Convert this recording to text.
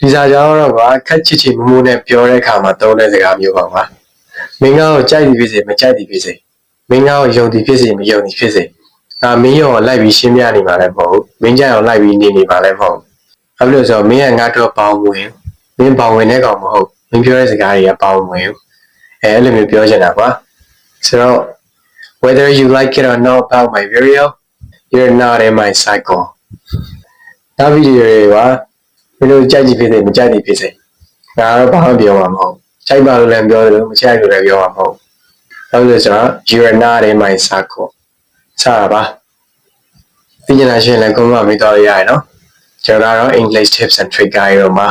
ဒီစာကြောင်းတော့ကခက်ချစ်ချစ်မမိုးနဲ့ပြောတဲ့အခါမှာသုံးတဲ့စကားမျိုးပါကွာမင်းကိုကြိုက်သည်ဖြစ်စေမကြိုက်သည်ဖြစ်စေမင်းကိုယုံသည်ဖြစ်စေမယုံသည်ဖြစ်စေမင်းရောလိုက်ပြီးရှင်းပြနေမှာလည်းမဟုတ်မင်းကြအောင်လိုက်ပြီးနေမှာလည်းမဟုတ်အဲ့လိုဆိုမင်းကငါတော့ပေါင်းဝင်မင်းပေါင်းဝင်တဲ့ကောင်မဟုတ်မင်းပြောတဲ့စကားတွေကပေါင်းဝင်အဲ့လိုမျိုးပြောချင်တာကွာဆိုတော့ whether you like it or not about my video you're not in my cycle ဒါဗီဒီယိုတွေကမင်းတို့ကြိုက်ကြည့်ဖြစ်စေမကြိုက်ကြည့်ဖြစ်စေငါတော့ဘာမှပြောမှာမဟုတ်ကြိုက်ပါလို့လည်းပြောတယ်လို့မကြိုက်လို့လည်းပြောမှာမဟုတ်ဟုတ်လို့ဆိုတော့ you are not in my cycle စတာပါသိချင်တာရှင်းလဲကွန်မန့်မေးတော့ရရနော်ကျွန်တော်ကတော့ English tips and trick guide တော့မှာ